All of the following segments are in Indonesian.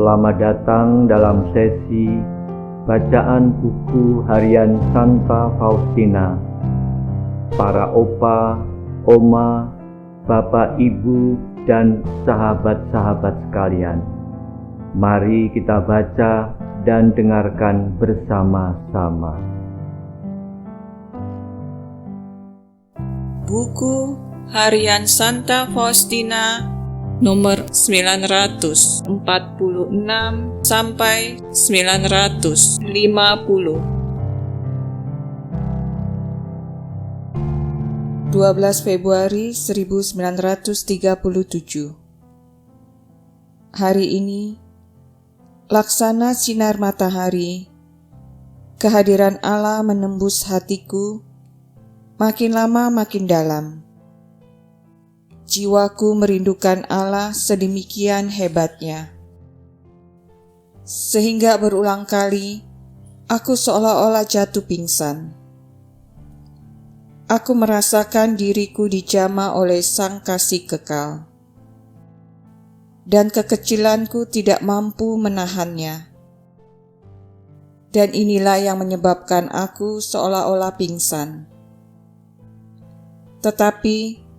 Selamat datang dalam sesi bacaan buku harian Santa Faustina. Para opa, oma, bapak, ibu, dan sahabat-sahabat sekalian, mari kita baca dan dengarkan bersama-sama. Buku harian Santa Faustina nomor 946 sampai 950. 12 Februari 1937. Hari ini, laksana sinar matahari, kehadiran Allah menembus hatiku, makin lama makin dalam. Jiwaku merindukan Allah sedemikian hebatnya, sehingga berulang kali aku seolah-olah jatuh pingsan. Aku merasakan diriku dijamah oleh Sang Kasih Kekal, dan kekecilanku tidak mampu menahannya. Dan inilah yang menyebabkan aku seolah-olah pingsan. Tetapi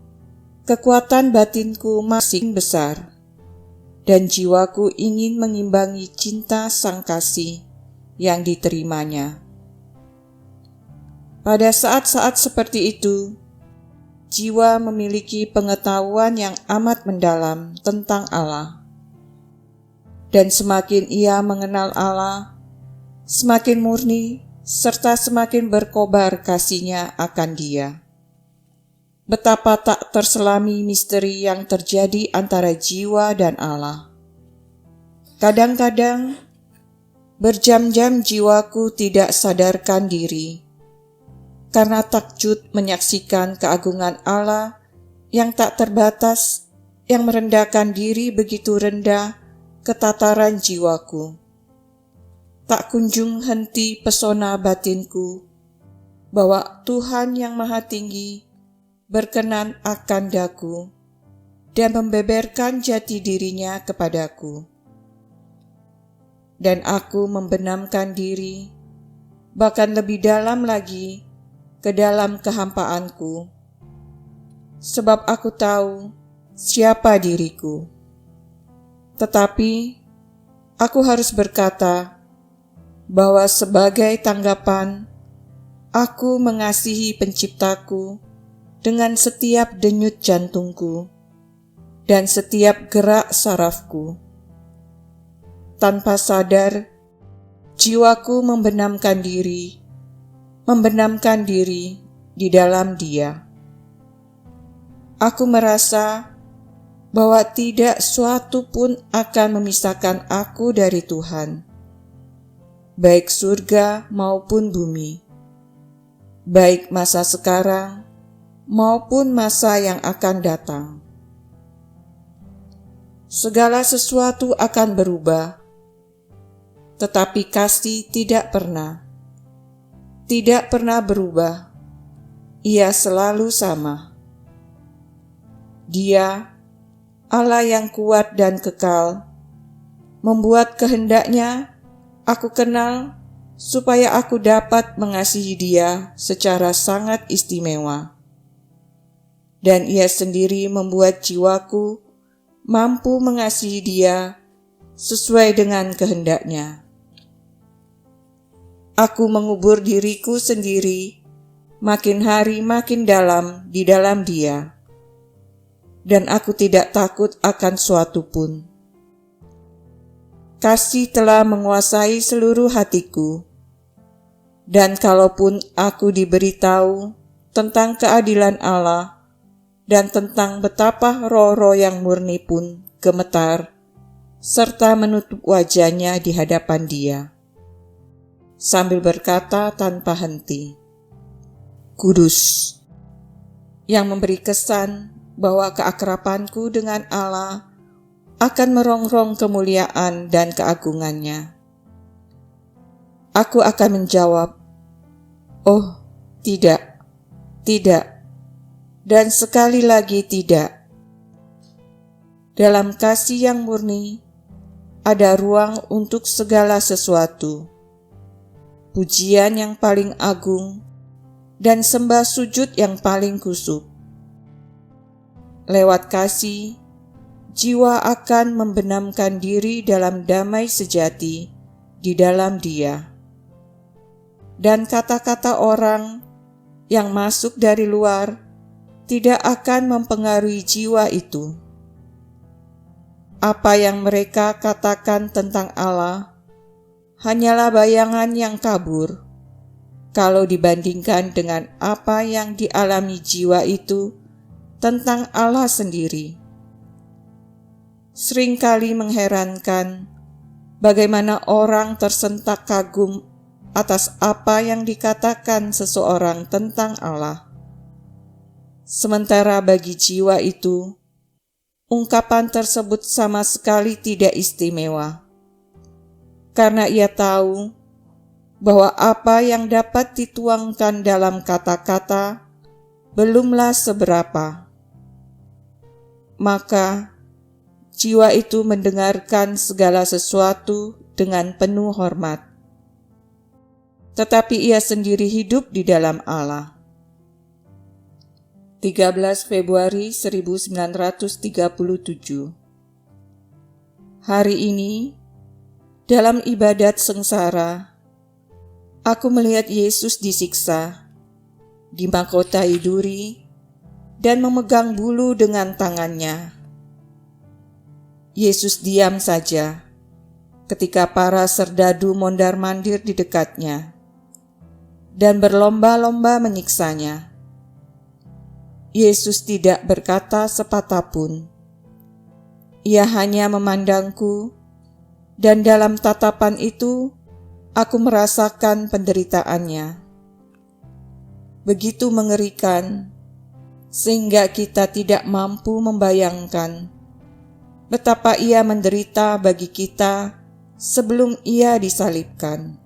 kekuatan batinku masih besar, dan jiwaku ingin mengimbangi cinta Sang Kasih yang diterimanya. Pada saat-saat seperti itu, jiwa memiliki pengetahuan yang amat mendalam tentang Allah. Dan semakin ia mengenal Allah, semakin murni serta semakin berkobar kasihnya akan Dia. Betapa tak terselami misteri yang terjadi antara jiwa dan Allah. Kadang-kadang, berjam-jam jiwaku tidak sadarkan diri, karena takjub menyaksikan keagungan Allah yang tak terbatas, yang merendahkan diri begitu rendah ke tataran jiwaku. Tak kunjung henti pesona batinku, bahwa Tuhan yang Maha Tinggi berkenan akan daku dan membeberkan jati dirinya kepadaku. Dan aku membenamkan diri, bahkan lebih dalam lagi, ke dalam kehampaanku, sebab aku tahu siapa diriku. Tetapi aku harus berkata bahwa sebagai tanggapan, aku mengasihi Penciptaku dengan setiap denyut jantungku dan setiap gerak sarafku. Tanpa sadar, jiwaku membenamkan diri di dalam Dia. Aku merasa bahwa tidak suatu pun akan memisahkan aku dari Tuhan, baik surga maupun bumi, baik masa sekarang maupun masa yang akan datang. Segala sesuatu akan berubah, tetapi kasih tidak pernah berubah. Ia selalu sama. Dia, Allah yang kuat dan kekal, membuat kehendaknya aku kenal supaya aku dapat mengasihi Dia secara sangat istimewa. Dan Ia sendiri membuat jiwaku mampu mengasihi Dia sesuai dengan kehendaknya. Aku mengubur diriku sendiri makin hari makin dalam di dalam Dia, dan aku tidak takut akan suatu pun. Kasih telah menguasai seluruh hatiku, dan kalaupun aku diberitahu tentang keadilan Allah dan tentang betapa roh-roh yang murni pun gemetar, serta menutup wajahnya di hadapan Dia, sambil berkata tanpa henti, "Kudus," yang memberi kesan bahwa keakrabanku dengan Allah akan merongrong kemuliaan dan keagungannya. Aku akan menjawab, "Oh, tidak, tidak, dan sekali lagi tidak." Dalam kasih yang murni, ada ruang untuk segala sesuatu, pujian yang paling agung, dan sembah sujud yang paling kusuk. Lewat kasih, jiwa akan membenamkan diri dalam damai sejati di dalam Dia. Dan kata-kata orang yang masuk dari luar tidak akan mempengaruhi jiwa itu. Apa yang mereka katakan tentang Allah hanyalah bayangan yang kabur kalau dibandingkan dengan apa yang dialami jiwa itu tentang Allah sendiri. Seringkali mengherankan bagaimana orang tersentak kagum atas apa yang dikatakan seseorang tentang Allah. Sementara bagi jiwa itu, ungkapan tersebut sama sekali tidak istimewa, karena ia tahu bahwa apa yang dapat dituangkan dalam kata-kata belumlah seberapa. Maka, jiwa itu mendengarkan segala sesuatu dengan penuh hormat. Tetapi ia sendiri hidup di dalam Allah. 13 Februari 1937. Hari ini, dalam ibadat sengsara, aku melihat Yesus disiksa, dimahkotai duri, dan memegang bulu dengan tangannya. Yesus diam saja ketika para serdadu mondar-mandir di dekatnya dan berlomba-lomba menyiksanya. Yesus tidak berkata sepatah pun. Ia hanya memandangku, dan dalam tatapan itu aku merasakan penderitaannya. Begitu mengerikan, sehingga kita tidak mampu membayangkan betapa ia menderita bagi kita sebelum ia disalibkan.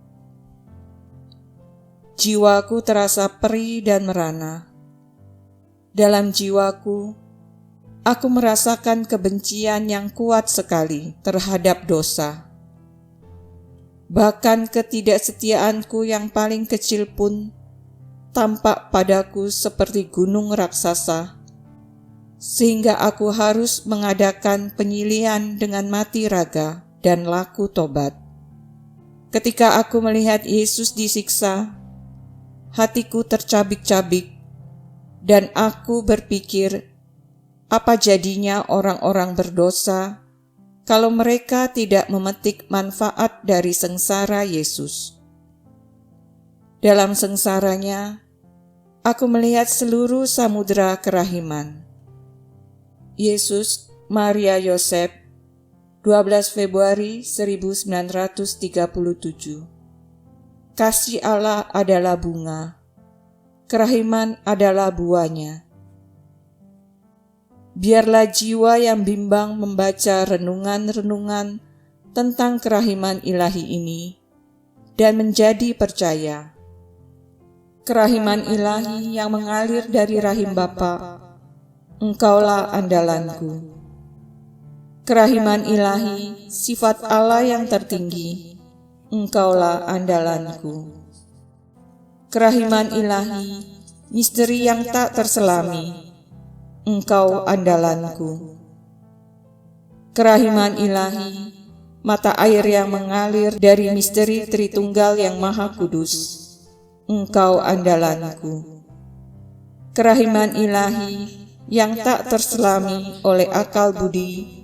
Jiwaku terasa perih dan merana. Dalam jiwaku, aku merasakan kebencian yang kuat sekali terhadap dosa. Bahkan ketidaksetiaanku yang paling kecil pun tampak padaku seperti gunung raksasa, sehingga aku harus mengadakan penyilihan dengan mati raga dan laku tobat. Ketika aku melihat Yesus disiksa, hatiku tercabik-cabik, dan aku berpikir, apa jadinya orang-orang berdosa kalau mereka tidak memetik manfaat dari sengsara Yesus. Dalam sengsaranya, aku melihat seluruh samudera kerahiman. Yesus, Maria Yosef, 12 Februari 1937. Kasih Allah adalah bunga, kerahiman adalah buahnya. Biarlah jiwa yang bimbang membaca renungan-renungan tentang kerahiman ilahi ini dan menjadi percaya. Kerahiman ilahi yang mengalir dari rahim Bapa, Engkaulah andalanku. Kerahiman ilahi, sifat Allah yang tertinggi, Engkaulah andalanku. Kerahiman ilahi, misteri yang tak terselami, Engkau andalanku. Kerahiman ilahi, mata air yang mengalir dari misteri Tritunggal yang Maha Kudus, Engkau andalanku. Kerahiman ilahi yang tak terselami oleh akal budi,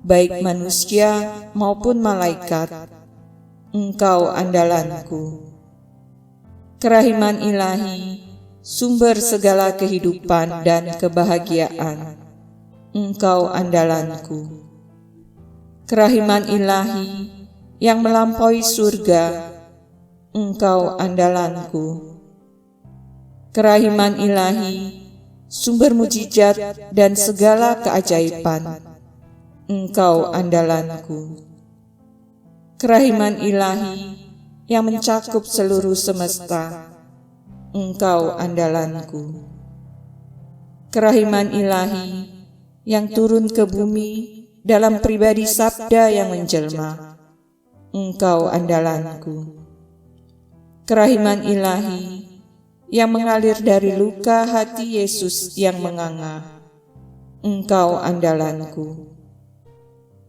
baik manusia maupun malaikat, Engkau andalanku. Kerahiman ilahi, sumber segala kehidupan dan kebahagiaan, Engkau andalanku. Kerahiman ilahi yang melampaui surga, Engkau andalanku. Kerahiman ilahi, sumber mujizat dan segala keajaiban, Engkau andalanku. Kerahiman ilahi yang mencakup seluruh semesta, Engkau andalanku. Kerahiman ilahi yang turun ke bumi dalam pribadi Sabda yang menjelma. Engkau andalanku. Kerahiman ilahi yang mengalir dari luka hati Yesus yang menganga. Engkau andalanku.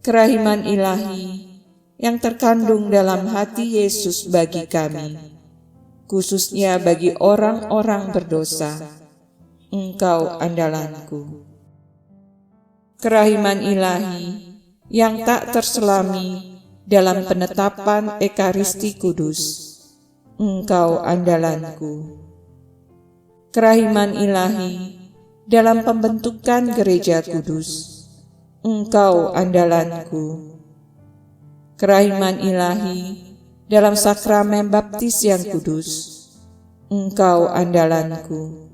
Kerahiman ilahi yang terkandung dalam hati Yesus bagi kami, khususnya bagi orang-orang berdosa. Engkau andalanku. Kerahiman ilahi yang tak terselami dalam penetapan Ekaristi Kudus. Engkau andalanku. Kerahiman ilahi dalam pembentukan Gereja Kudus. Engkau andalanku. Kerahiman ilahi dalam sakramen baptis yang kudus. Engkau andalanku.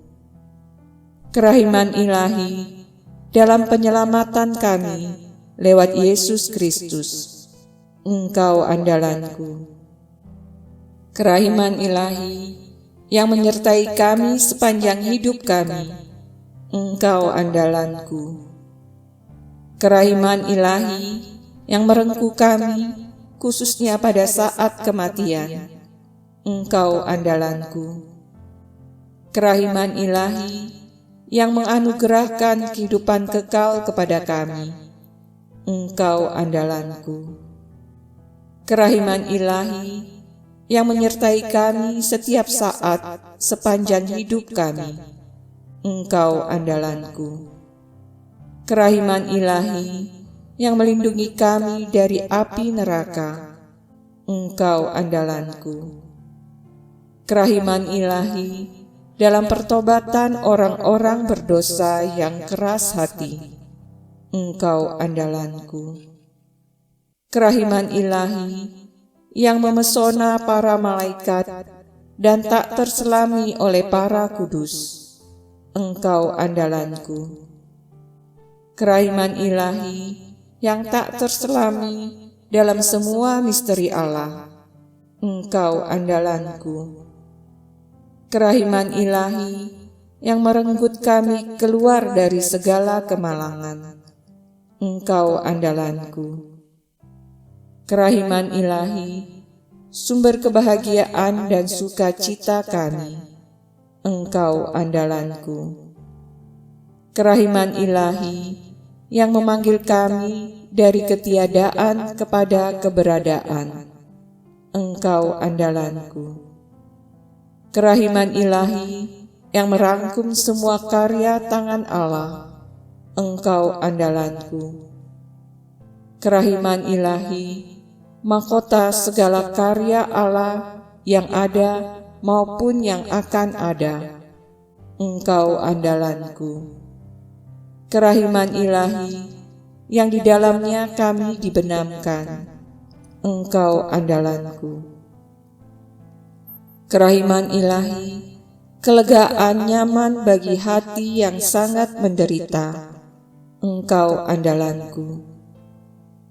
Kerahiman ilahi dalam penyelamatan kami lewat Yesus Kristus. Engkau andalanku. Kerahiman ilahi yang menyertai kami sepanjang hidup kami. Engkau andalanku. Kerahiman ilahi yang merengkuh kami, khususnya pada saat kematian. Engkau andalanku. Kerahiman ilahi yang menganugerahkan kehidupan kekal kepada kami. Engkau andalanku. Kerahiman ilahi yang menyertai kami setiap saat sepanjang hidup kami. Engkau andalanku. Kerahiman ilahi yang melindungi kami dari api neraka. Engkau andalanku. Kerahiman ilahi dalam pertobatan orang-orang berdosa yang keras hati. Engkau andalanku. Kerahiman ilahi yang memesona para malaikat dan tak terselami oleh para kudus. Engkau andalanku. Kerahiman ilahi yang tak terselami dalam semua misteri Allah. Engkau andalanku. Kerahiman ilahi yang merenggut kami keluar dari segala kemalangan. Engkau andalanku. Kerahiman ilahi, sumber kebahagiaan dan sukacita kami. Engkau andalanku. Kerahiman ilahi yang memanggil kami dari ketiadaan kepada keberadaan. Engkau andalanku. Kerahiman ilahi yang merangkum semua karya tangan Allah. Engkau andalanku. Kerahiman ilahi, mahkota segala karya Allah yang ada maupun yang akan ada. Engkau andalanku. Kerahiman ilahi yang di dalamnya kami dibenamkan. Engkau andalanku. Kerahiman ilahi, kelegaan nyaman bagi hati yang sangat menderita. Engkau andalanku.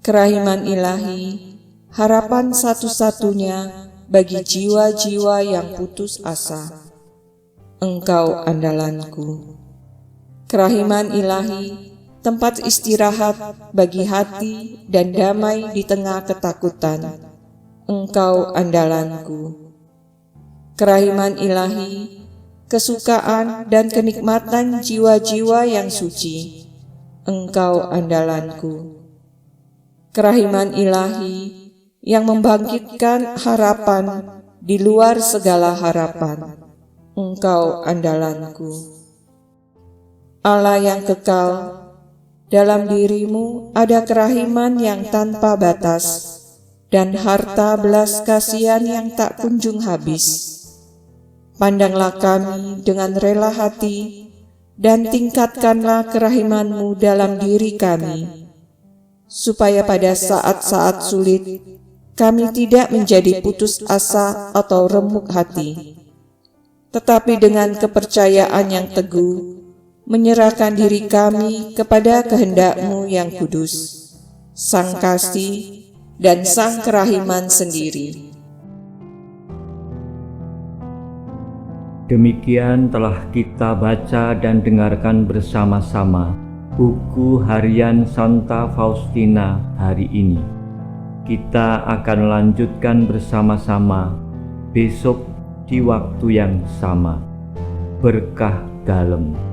Kerahiman ilahi, harapan satu-satunya bagi jiwa-jiwa yang putus asa. Engkau andalanku. Kerahiman ilahi, tempat istirahat bagi hati dan damai di tengah ketakutan. Engkau andalanku. Kerahiman ilahi, kesukaan dan kenikmatan jiwa-jiwa yang suci. Engkau andalanku. Kerahiman ilahi yang membangkitkan harapan di luar segala harapan. Engkau andalanku. Allah yang kekal, dalam dirimu ada kerahiman yang tanpa batas dan harta belas kasihan yang tak kunjung habis. Pandanglah kami dengan rela hati dan tingkatkanlah kerahiman-Mu dalam diri kami, supaya pada saat-saat sulit kami tidak menjadi putus asa atau remuk hati, tetapi dengan kepercayaan yang teguh menyerahkan diri kami kepada kehendak-Mu yang kudus, Sang Kasih dan Sang Kerahiman sendiri. Demikian telah kita baca dan dengarkan bersama-sama buku harian Santa Faustina hari ini. Kita akan lanjutkan bersama-sama besok di waktu yang sama. Berkah dalam.